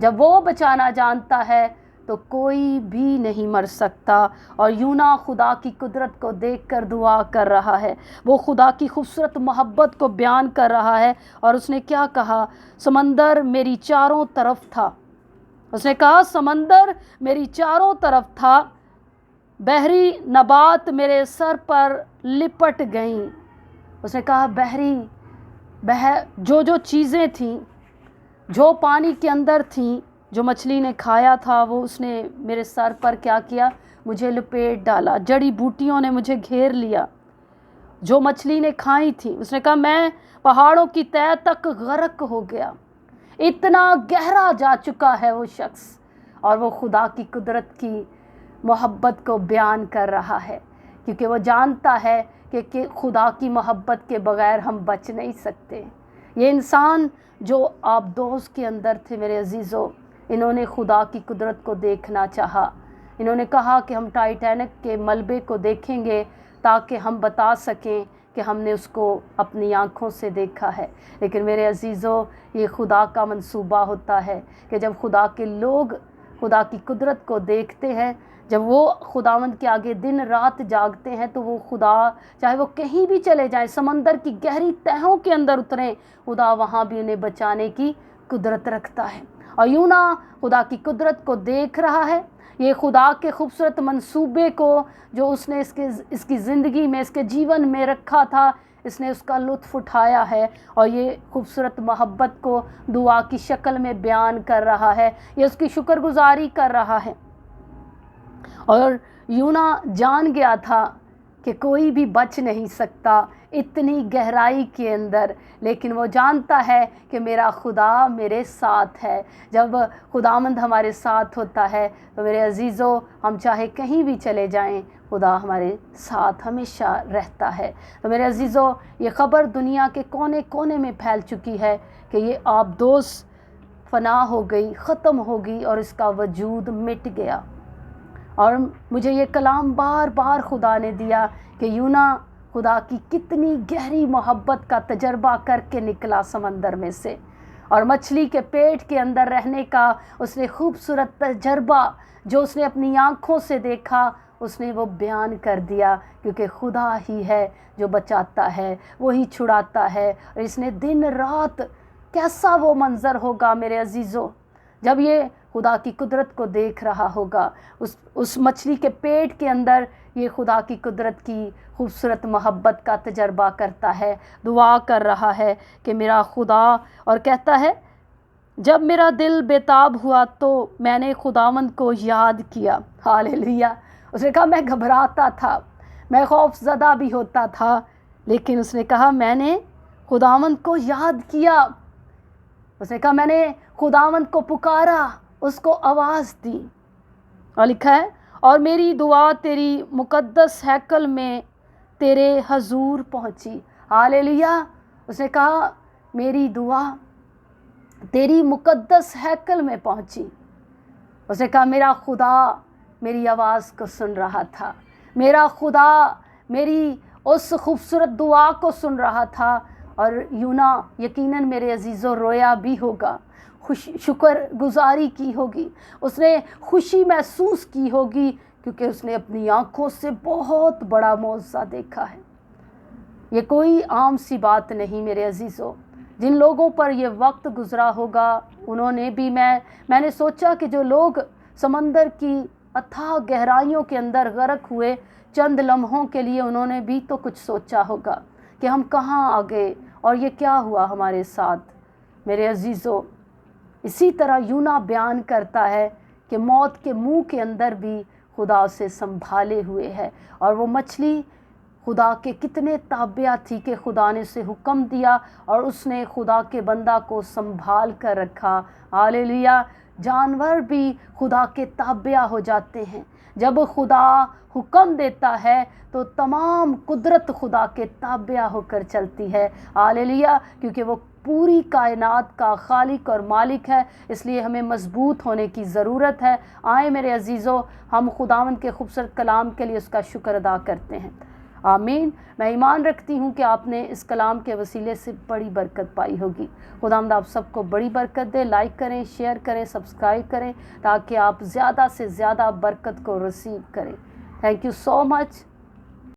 جب وہ بچانا جانتا ہے تو کوئی بھی نہیں مر سکتا۔ اور یونا خدا کی قدرت کو دیکھ کر دعا کر رہا ہے، وہ خدا کی خوبصورت محبت کو بیان کر رہا ہے۔ اور اس نے کیا کہا؟ سمندر میری چاروں طرف تھا، اس نے کہا سمندر میری چاروں طرف تھا، بحری نبات میرے سر پر لپٹ گئیں۔ اس نے کہا جو چیزیں تھیں، جو پانی کے اندر تھیں، جو مچھلی نے کھایا تھا، وہ اس نے میرے سر پر کیا کیا؟ مجھے لپیٹ ڈالا، جڑی بوٹیوں نے مجھے گھیر لیا جو مچھلی نے کھائی تھی۔ اس نے کہا میں پہاڑوں کی تہہ تک غرق ہو گیا، اتنا گہرا جا چکا ہے وہ شخص، اور وہ خدا کی قدرت کی محبت کو بیان کر رہا ہے، کیونکہ وہ جانتا ہے کہ خدا کی محبت کے بغیر ہم بچ نہیں سکتے۔ یہ انسان جو آبدوز کے اندر تھے میرے عزیزو، انہوں نے خدا کی قدرت کو دیکھنا چاہا۔ انہوں نے کہا کہ ہم ٹائٹینک کے ملبے کو دیکھیں گے تاکہ ہم بتا سکیں کہ ہم نے اس کو اپنی آنکھوں سے دیکھا ہے۔ لیکن میرے عزیزو، یہ خدا کا منصوبہ ہوتا ہے کہ جب خدا کے لوگ خدا کی قدرت کو دیکھتے ہیں، جب وہ خداوند کے آگے دن رات جاگتے ہیں، تو وہ خدا چاہے وہ کہیں بھی چلے جائیں، سمندر کی گہری تہوں کے اندر اتریں، خدا وہاں بھی انہیں بچانے کی قدرت رکھتا ہے۔ اور یونا خدا کی قدرت کو دیکھ رہا ہے، یہ خدا کے خوبصورت منصوبے کو جو اس نے اس کی زندگی میں، اس کے جیون میں رکھا تھا، اس نے اس کا لطف اٹھایا ہے، اور یہ خوبصورت محبت کو دعا کی شکل میں بیان کر رہا ہے، یہ اس کی شکر گزاری کر رہا ہے۔ اور یونا جان گیا تھا کہ کوئی بھی بچ نہیں سکتا اتنی گہرائی کے اندر، لیکن وہ جانتا ہے کہ میرا خدا میرے ساتھ ہے۔ جب خداوند ہمارے ساتھ ہوتا ہے تو میرے عزیزو، ہم چاہے کہیں بھی چلے جائیں، خدا ہمارے ساتھ ہمیشہ رہتا ہے۔ تو میرے عزیزو، یہ خبر دنیا کے کونے کونے میں پھیل چکی ہے کہ یہ آبدوز فنا ہو گئی، ختم ہو گئی، اور اس کا وجود مٹ گیا۔ اور مجھے یہ کلام بار بار خدا نے دیا کہ یونا خدا کی کتنی گہری محبت کا تجربہ کر کے نکلا سمندر میں سے، اور مچھلی کے پیٹ کے اندر رہنے کا اس نے خوبصورت تجربہ جو اس نے اپنی آنکھوں سے دیکھا، اس نے وہ بیان کر دیا، کیونکہ خدا ہی ہے جو بچاتا ہے، وہی چھڑاتا ہے۔ اور اس نے دن رات، کیسا وہ منظر ہوگا میرے عزیزو جب یہ خدا کی قدرت کو دیکھ رہا ہوگا، اس مچھلی کے پیٹ کے اندر یہ خدا کی قدرت کی خوبصورت محبت کا تجربہ کرتا ہے، دعا کر رہا ہے کہ میرا خدا، اور کہتا ہے جب میرا دل بےتاب ہوا تو میں نے خداوند کو یاد کیا۔ ہاللیلویہ۔ اس نے کہا میں گھبراتا تھا، میں خوف زدہ بھی ہوتا تھا، لیکن اس نے کہا میں نے خداوند کو یاد کیا۔ اس نے کہا میں نے خداوند کو پکارا، اس کو آواز دی، اور لکھا ہے اور میری دعا تیری مقدس ہیکل میں تیرے حضور پہنچی۔ ہاللیلویہ۔ اس نے کہا میری دعا تیری مقدس ہیکل میں پہنچی۔ اس نے کہا میرا خدا میری آواز کو سن رہا تھا، میرا خدا میری اس خوبصورت دعا کو سن رہا تھا۔ اور یونا یقیناً میرے عزیزو رویا بھی ہوگا، شکر گزاری کی ہوگی، اس نے خوشی محسوس کی ہوگی، کیونکہ اس نے اپنی آنکھوں سے بہت بڑا معجزہ دیکھا ہے۔ یہ کوئی عام سی بات نہیں میرے عزیزو۔ جن لوگوں پر یہ وقت گزرا ہوگا، انہوں نے بھی، میں نے سوچا کہ جو لوگ سمندر کی اتھاہ گہرائیوں کے اندر غرق ہوئے، چند لمحوں کے لیے انہوں نے بھی تو کچھ سوچا ہوگا کہ ہم کہاں آ گئے اور یہ کیا ہوا ہمارے ساتھ۔ میرے عزیزو، اسی طرح یونا بیان کرتا ہے کہ موت کے منہ کے اندر بھی خدا اسے سنبھالے ہوئے ہے، اور وہ مچھلی خدا کے کتنے تابع تھی کہ خدا نے اسے حکم دیا اور اس نے خدا کے بندہ کو سنبھال کر رکھا۔ ہاللیلویہ۔ جانور بھی خدا کے تابع ہو جاتے ہیں، جب خدا حکم دیتا ہے تو تمام قدرت خدا کے تابع ہو کر چلتی ہے۔ ہاللیلویہ۔ کیونکہ وہ پوری کائنات کا خالق اور مالک ہے، اس لیے ہمیں مضبوط ہونے کی ضرورت ہے۔ آئیں میرے عزیزو، ہم خداوند کے خوبصورت کلام کے لیے اس کا شکر ادا کرتے ہیں۔ آمین۔ میں ایمان رکھتی ہوں کہ آپ نے اس کلام کے وسیلے سے بڑی برکت پائی ہوگی۔ خداوند آپ سب کو بڑی برکت دے۔ لائک کریں، شیئر کریں، سبسکرائب کریں تاکہ آپ زیادہ سے زیادہ برکت کو ریسیو کریں۔ Thank you so much.